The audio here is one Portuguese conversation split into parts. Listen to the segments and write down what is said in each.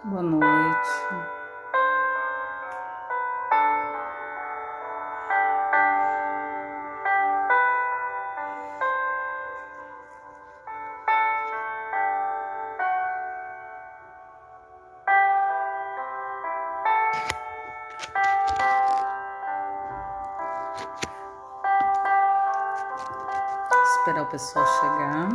Boa noite. Esperar o pessoal chegar.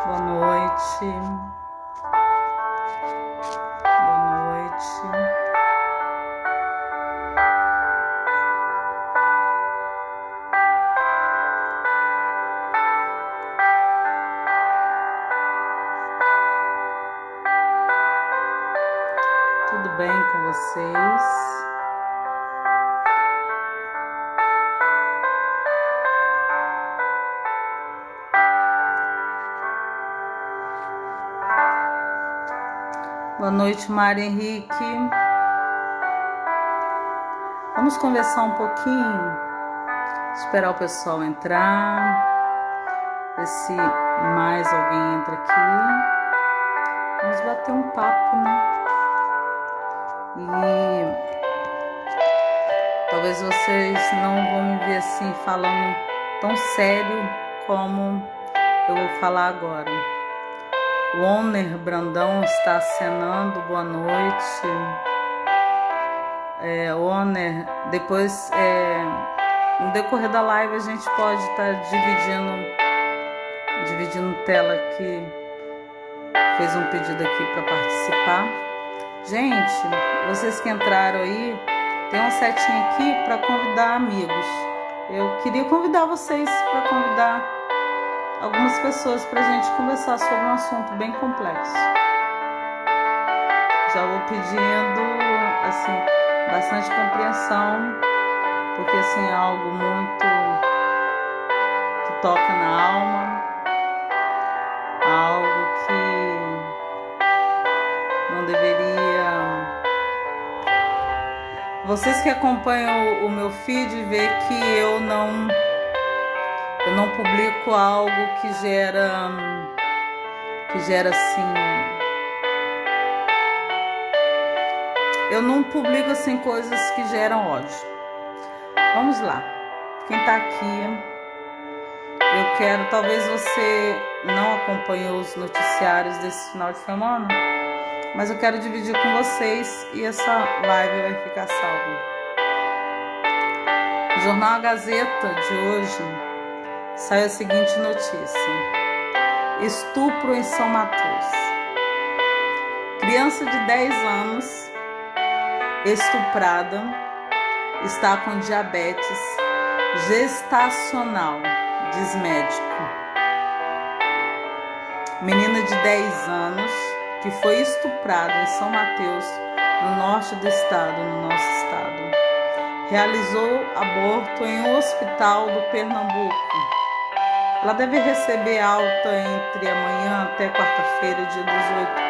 Boa noite. Boa noite. Tudo bem com vocês? Boa noite, Mário Henrique. Vamos conversar um pouquinho, esperar o pessoal entrar, ver se mais alguém entra aqui. Vamos bater um papo, né? E talvez vocês não vão me ver assim falando tão sério como eu vou falar agora. O Oner Brandão está acenando, boa noite. Oner, depois no decorrer da live a gente pode estar dividindo tela aqui. Fez um pedido aqui para participar. Gente, vocês que entraram aí, tem uma setinha aqui para convidar amigos. Eu queria convidar vocês para convidar algumas pessoas para a gente conversar sobre um assunto bem complexo. Já vou pedindo, assim, bastante compreensão, porque, assim, é algo muito que toca na alma, algo que não deveria... Vocês que acompanham o meu feed vê que eu não publico algo que gera assim, eu não publico assim coisas que geram ódio. Vamos lá, quem tá aqui, eu quero, talvez você não acompanhou os noticiários desse final de semana, mas eu quero dividir com vocês e essa live vai ficar salva. O jornal A Gazeta de hoje saiu a seguinte notícia: estupro em São Mateus. Criança de 10 anos estuprada está com diabetes gestacional, diz médico. Menina de 10 anos que foi estuprada em São Mateus, no norte do estado, no nosso estado, realizou aborto em um hospital do Pernambuco. Ela deve receber alta entre amanhã até quarta-feira, dia 18.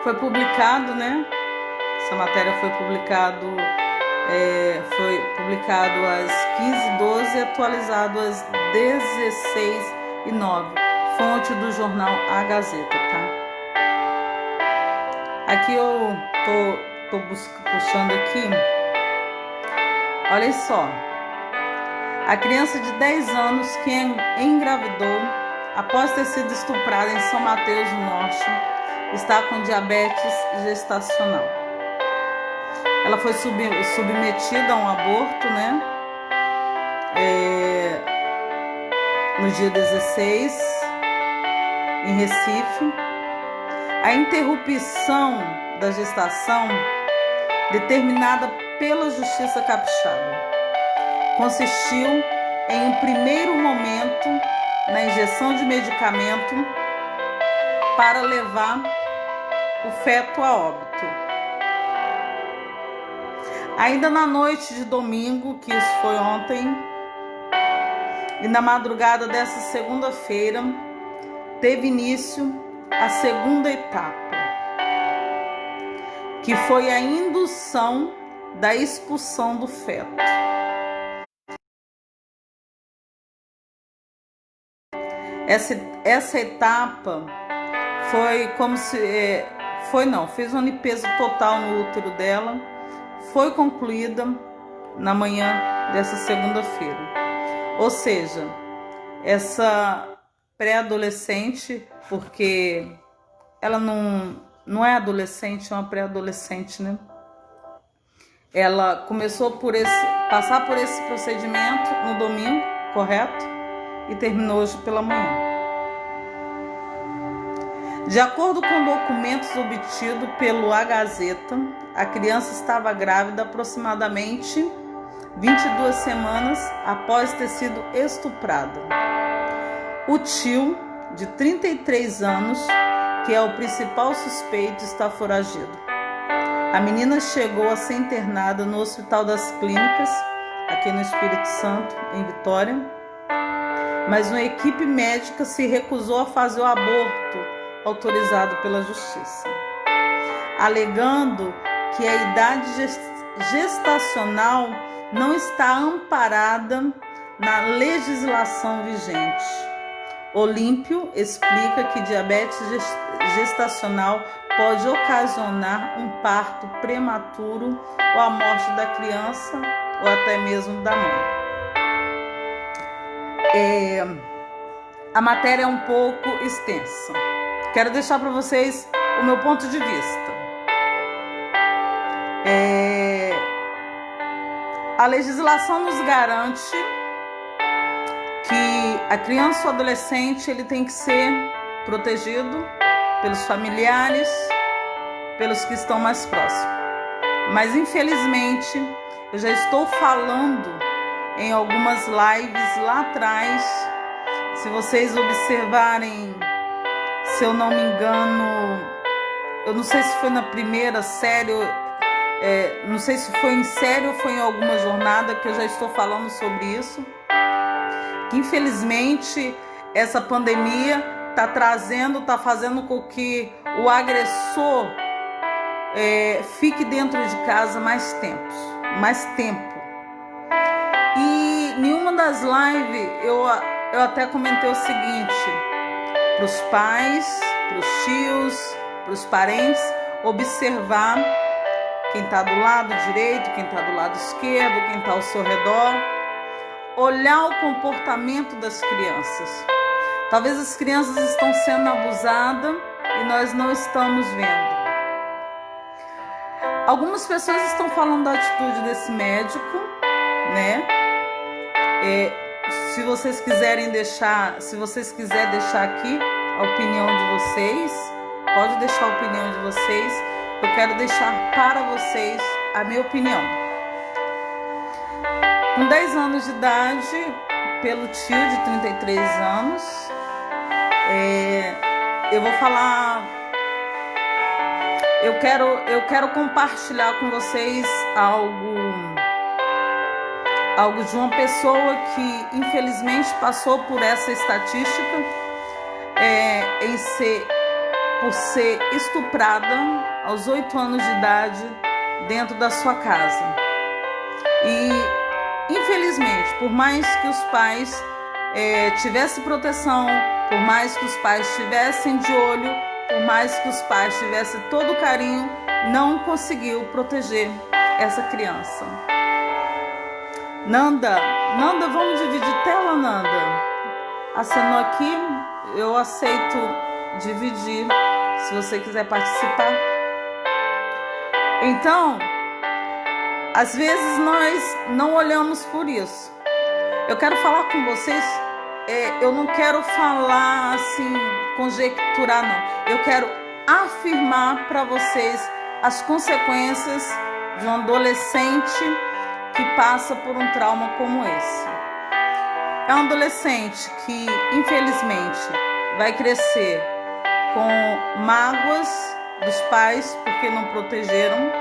Foi publicado, né? Essa matéria foi publicado às 15h12 e atualizado às 16h09. Fonte do jornal A Gazeta, tá? Aqui eu tô puxando aqui. Olha só. A criança de 10 anos que engravidou após ter sido estuprada em São Mateus do Norte está com diabetes gestacional. Ela foi submetida a um aborto, né? No dia 16, em Recife. A interrupção da gestação, determinada pela Justiça Capixaba, consistiu em um primeiro momento na injeção de medicamento para levar o feto a óbito. Ainda na noite de domingo, que isso foi ontem, e na madrugada dessa segunda-feira, teve início a segunda etapa, que foi a indução da expulsão do feto. Essa etapa foi como se... fez uma limpeza total no útero dela, foi concluída na manhã dessa segunda-feira. Ou seja, essa pré-adolescente, porque ela não é adolescente, é uma pré-adolescente, né? Ela começou passar por esse procedimento no domingo, correto? E terminou hoje pela manhã. De acordo com documentos obtidos pelo A Gazeta, a criança estava grávida aproximadamente 22 semanas após ter sido estuprada. O tio, de 33 anos, que é o principal suspeito, está foragido. A menina chegou a ser internada no Hospital das Clínicas, aqui no Espírito Santo, em Vitória, mas uma equipe médica se recusou a fazer o aborto autorizado pela Justiça, alegando que a idade gestacional não está amparada na legislação vigente. Olímpio explica que diabetes gestacional pode ocasionar um parto prematuro ou a morte da criança ou até mesmo da mãe. A matéria é um pouco extensa. Quero deixar para vocês o meu ponto de vista. A legislação nos garante que a criança ou adolescente ele tem que ser protegido pelos familiares, pelos que estão mais próximos. Mas infelizmente eu já estou falando em algumas lives lá atrás. Se vocês observarem, se eu não me engano, eu não sei se foi na primeira série, não sei se foi em série ou foi em alguma jornada que eu já estou falando sobre isso. Que infelizmente essa pandemia está fazendo com que o agressor fique dentro de casa mais tempo. E em uma das lives eu até comentei o seguinte: para os pais, para os tios, para os parentes, observar quem está do lado direito, quem está do lado esquerdo, quem está ao seu redor, olhar o comportamento das crianças. Talvez as crianças estão sendo abusadas e nós não estamos vendo. Algumas pessoas estão falando da atitude desse médico, né? Se vocês quiserem deixar aqui a opinião de vocês, pode deixar a opinião de vocês. Eu quero deixar para vocês a minha opinião. Com 10 anos de idade, pelo tio de 33 anos, eu vou falar. Eu quero compartilhar com vocês algo de uma pessoa que infelizmente passou por essa estatística, por ser estuprada aos 8 anos de idade dentro da sua casa. E infelizmente, por mais que os pais tivessem proteção, por mais que os pais estivessem de olho, por mais que os pais tivessem todo o carinho, não conseguiu proteger essa criança. Nanda, vamos dividir tela, Nanda? Acenou aqui, eu aceito dividir, se você quiser participar. Então, às vezes nós não olhamos por isso. Eu quero falar com vocês, eu não quero falar assim, conjecturar, não. Eu quero afirmar para vocês as consequências de um adolescente que passa por um trauma como esse. É um adolescente que, infelizmente, vai crescer com mágoas dos pais porque não protegeram,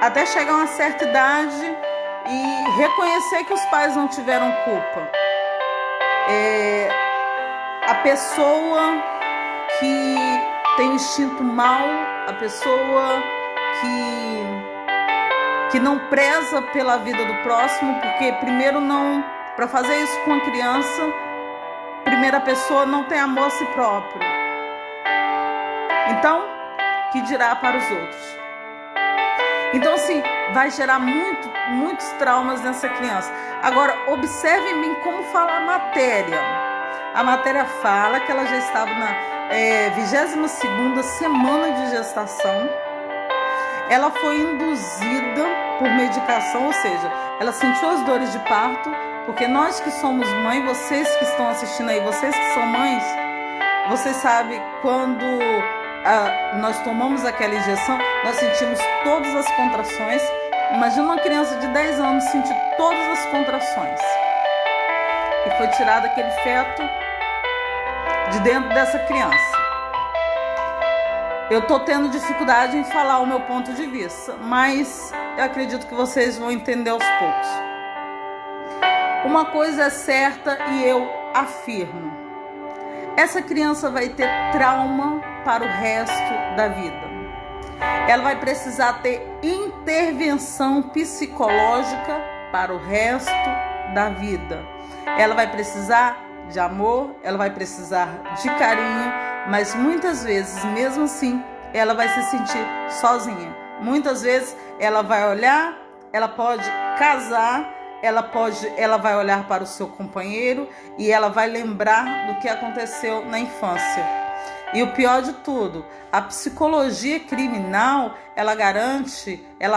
até chegar a uma certa idade e reconhecer que os pais não tiveram culpa. a pessoa que tem o instinto mau, a pessoa que não preza pela vida do próximo, porque primeiro não, para fazer isso com a criança, primeira pessoa não tem amor a si próprio. Então, que dirá para os outros? Então, assim, vai gerar muitos traumas nessa criança. Agora, observe em mim como fala a matéria. A matéria fala que ela já estava na 22ª semana de gestação. Ela foi induzida por medicação, ou seja, ela sentiu as dores de parto, porque nós que somos mães, vocês que estão assistindo aí, vocês que são mães, vocês sabem quando nós tomamos aquela injeção, nós sentimos todas as contrações. Imagina uma criança de 10 anos sentir todas as contrações. E foi tirado aquele feto de dentro dessa criança. Eu estou tendo dificuldade em falar o meu ponto de vista, mas eu acredito que vocês vão entender aos poucos. Uma coisa é certa e eu afirmo: essa criança vai ter trauma para o resto da vida. Ela vai precisar ter intervenção psicológica para o resto da vida. Ela vai precisar de amor, ela vai precisar de carinho, mas muitas vezes, mesmo assim, ela vai se sentir sozinha. Muitas vezes ela vai olhar, ela pode casar, ela vai olhar para o seu companheiro e ela vai lembrar do que aconteceu na infância. E o pior de tudo, a psicologia criminal, ela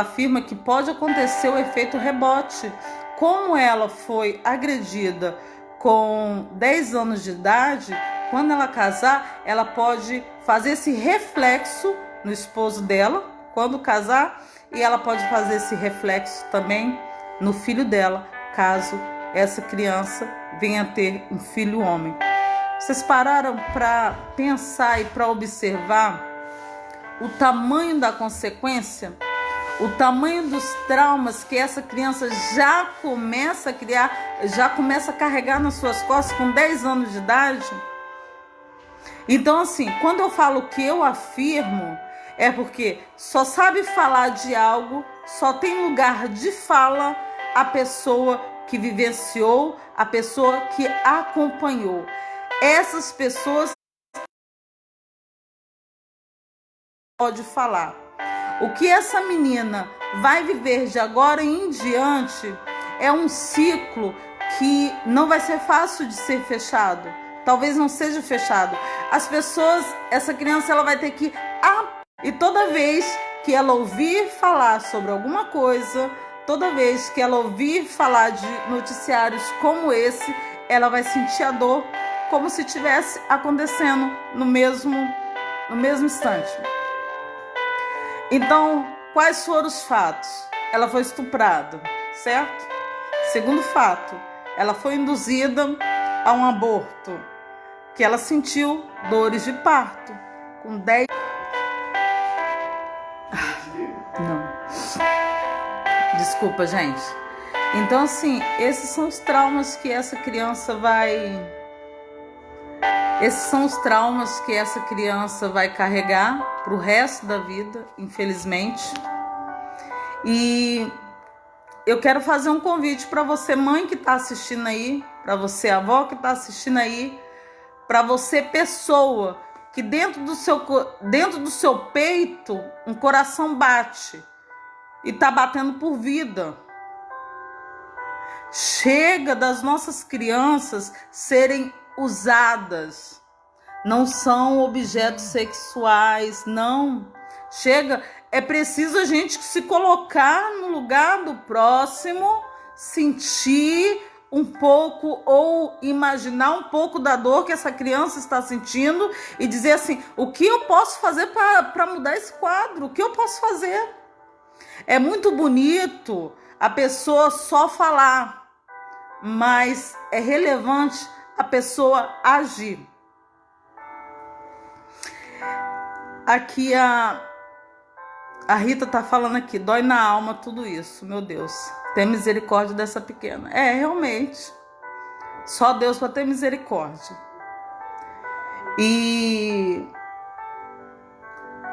afirma que pode acontecer o efeito rebote. Como ela foi agredida com 10 anos de idade, quando ela casar, ela pode fazer esse reflexo no esposo dela, quando casar, e ela pode fazer esse reflexo também no filho dela, caso essa criança venha a ter um filho homem. Vocês pararam para pensar e para observar o tamanho da consequência? O tamanho dos traumas que essa criança já começa a criar, já começa a carregar nas suas costas com 10 anos de idade? Então, assim, quando eu falo que eu afirmo, é porque só sabe falar de algo, só tem lugar de fala a pessoa que vivenciou, a pessoa que acompanhou. Essas pessoas pode falar. O que essa menina vai viver de agora em diante é um ciclo que não vai ser fácil de ser fechado. Talvez não seja fechado. As pessoas, essa criança, ela vai ter que... E toda vez que ela ouvir falar sobre alguma coisa, toda vez que ela ouvir falar de noticiários como esse, ela vai sentir a dor como se estivesse acontecendo no mesmo instante. Então, quais foram os fatos? Ela foi estuprada, certo? Segundo fato, ela foi induzida a um aborto, que ela sentiu dores de parto com 10... Não. Desculpa, gente. Então, assim, esses são os traumas que essa criança vai... Esses são os traumas que essa criança vai carregar para o resto da vida, infelizmente. E eu quero fazer um convite para você, mãe que está assistindo aí, para você, avó que está assistindo aí, para você, pessoa, que dentro do seu peito um coração bate e está batendo por vida. Chega das nossas crianças serem usadas, não são objetos sexuais, não. Chega, é preciso a gente se colocar no lugar do próximo, sentir um pouco ou imaginar um pouco da dor que essa criança está sentindo e dizer assim, o que eu posso fazer para mudar esse quadro? O que eu posso fazer? É muito bonito a pessoa só falar, mas é relevante a pessoa agir. Aqui a Rita tá falando aqui, dói na alma tudo isso, meu Deus. Tem misericórdia dessa pequena. É, realmente. Só Deus para ter misericórdia. E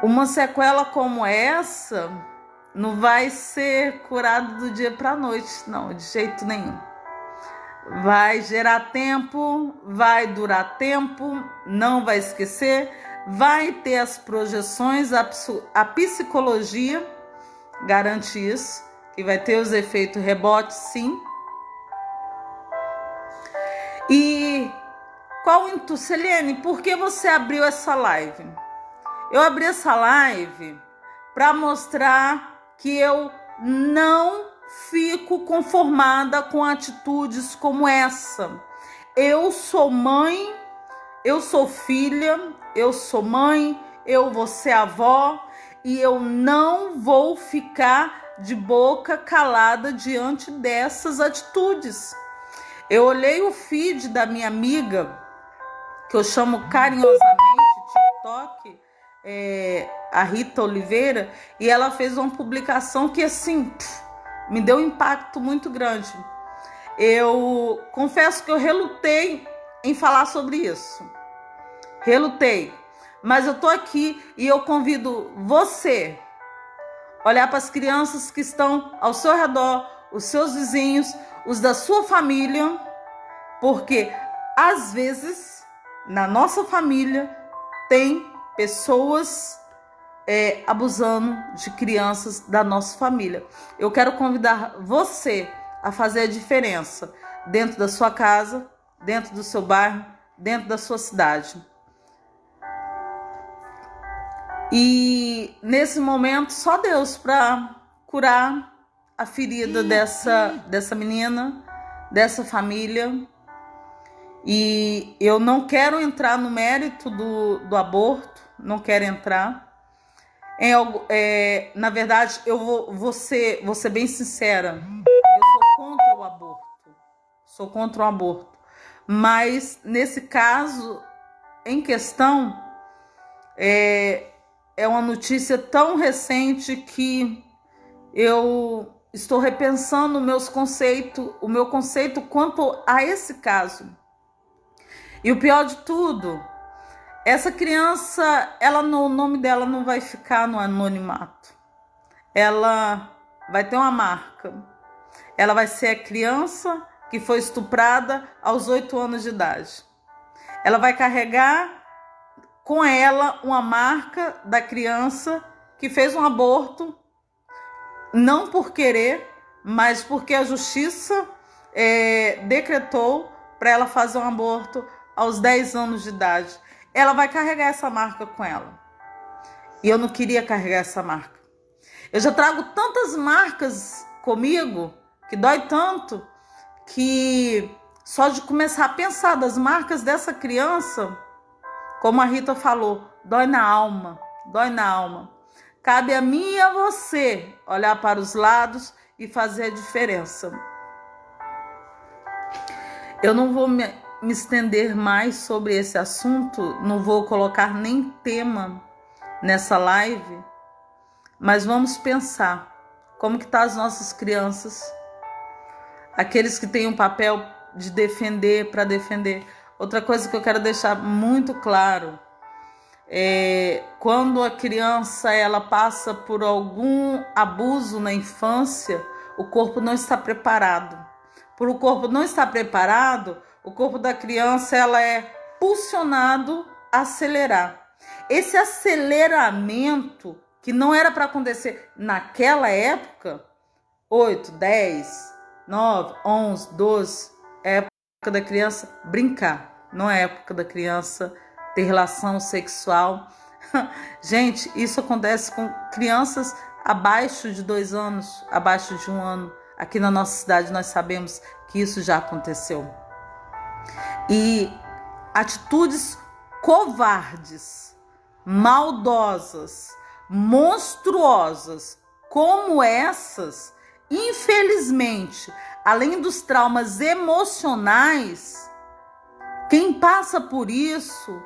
uma sequela como essa não vai ser curada do dia para a noite, não, de jeito nenhum. Vai gerar tempo, vai durar tempo, não vai esquecer, vai ter as projeções, a psicologia garante isso, que vai ter os efeitos rebote, sim. E qual o intuito, Selene? Por que você abriu essa live? Eu abri essa live para mostrar que eu não fico conformada com atitudes como essa. Eu sou mãe, eu sou filha, eu sou mãe, eu vou ser avó e eu não vou ficar de boca calada diante dessas atitudes. Eu olhei o feed da minha amiga, que eu chamo carinhosamente TikTok, a Rita Oliveira, e ela fez uma publicação que assim me deu um impacto muito grande. Eu confesso que eu relutei em falar sobre isso. Relutei. Mas eu tô aqui e eu convido você a olhar para as crianças que estão ao seu redor, os seus vizinhos, os da sua família, porque às vezes na nossa família tem pessoas abusando de crianças da nossa família. Eu quero convidar você a fazer a diferença dentro da sua casa, dentro do seu bairro, dentro da sua cidade. E nesse momento só Deus para curar a ferida dessa menina, dessa família. E eu não quero entrar no mérito do aborto, não quero entrar. Na verdade, eu vou ser bem sincera. Eu sou contra o aborto. Sou contra o aborto. Mas, nesse caso, em questão, é uma notícia tão recente que eu estou repensando o meu conceito quanto a esse caso. E o pior de tudo, essa criança, o nome dela não vai ficar no anonimato. Ela vai ter uma marca. Ela vai ser a criança que foi estuprada aos 8 anos de idade. Ela vai carregar com ela uma marca da criança que fez um aborto, não por querer, mas porque a justiça decretou para ela fazer um aborto aos 10 anos de idade. Ela vai carregar essa marca com ela. E eu não queria carregar essa marca. Eu já trago tantas marcas comigo, que dói tanto, que só de começar a pensar das marcas dessa criança, como a Rita falou, dói na alma, dói na alma. Cabe a mim e a você olhar para os lados e fazer a diferença. Eu não vou me estender mais sobre esse assunto, não vou colocar nem tema nessa live, mas vamos pensar como que tá as nossas crianças, aqueles que têm um papel de defender para defender. Outra coisa que eu quero deixar muito claro quando a criança ela passa por algum abuso na infância, o corpo não está preparado. Por o corpo não estar preparado, o corpo da criança ela é pulsionado a acelerar. Esse aceleramento que não era para acontecer naquela época, 8, 10, 9, 11, 12, é a época da criança brincar, não é a época da criança ter relação sexual. Gente, isso acontece com crianças abaixo de 2 anos, abaixo de 1 ano. Aqui na nossa cidade nós sabemos que isso já aconteceu. E atitudes covardes, maldosas, monstruosas como essas, infelizmente, além dos traumas emocionais, quem passa por isso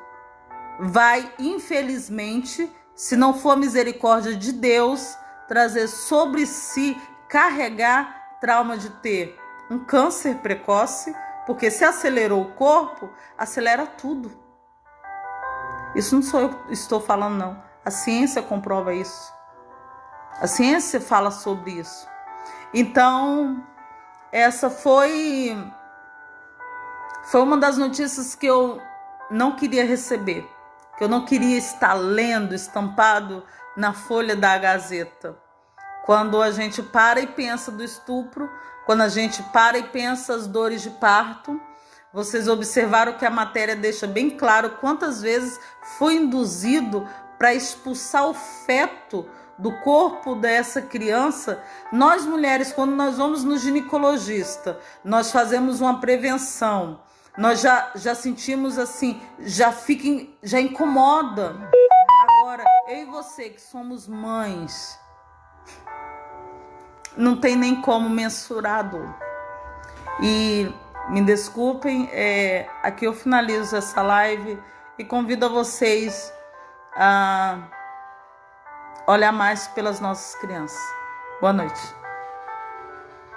vai, infelizmente, se não for a misericórdia de Deus, trazer sobre si, carregar trauma de ter um câncer precoce, porque se acelerou o corpo, acelera tudo. Isso não sou eu que estou falando, não. A ciência comprova isso. A ciência fala sobre isso. Então, essa foi uma das notícias que eu não queria receber, que eu não queria estar lendo estampado na folha da Gazeta. Quando a gente para e pensa do estupro, quando a gente para e pensa as dores de parto, vocês observaram que a matéria deixa bem claro quantas vezes foi induzido para expulsar o feto do corpo dessa criança. Nós mulheres, quando nós vamos no ginecologista, nós fazemos uma prevenção, nós já sentimos assim, já incomoda. Agora, eu e você que somos mães, não tem nem como mensurar a dor. E me desculpem, aqui eu finalizo essa live e convido a vocês a olhar mais pelas nossas crianças. Boa noite.